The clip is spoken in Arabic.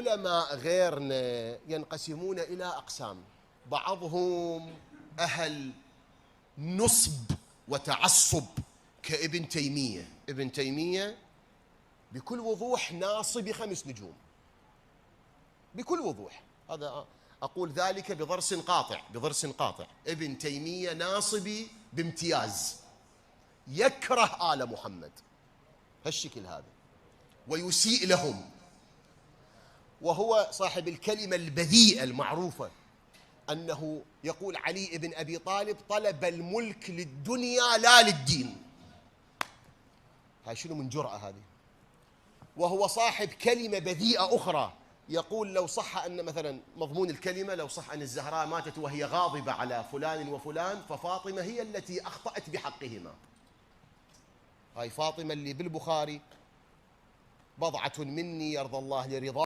العلماء غيرنا ينقسمون إلى أقسام. بعضهم أهل نصب وتعصب كابن تيمية. ابن تيمية بكل وضوح ناصب 5 نجوم، بكل وضوح. هذا أقول ذلك بضرس قاطع. ابن تيمية ناصبي بامتياز، يكره آل محمد هالشكل هذا ويسيء لهم، وهو صاحب الكلمة البذيئة المعروفة أنه يقول علي بن أبي طالب طلب الملك للدنيا لا للدين. هاي شنو من جرأة هذه؟ وهو صاحب كلمة بذيئة أخرى يقول لو صح أن مثلا مضمون الكلمة لو صح أن الزهراء ماتت وهي غاضبة على فلان وفلان ففاطمة هي التي أخطأت بحقهما. هاي فاطمة اللي بالبخاري بضعة مني يرضى الله لرضاه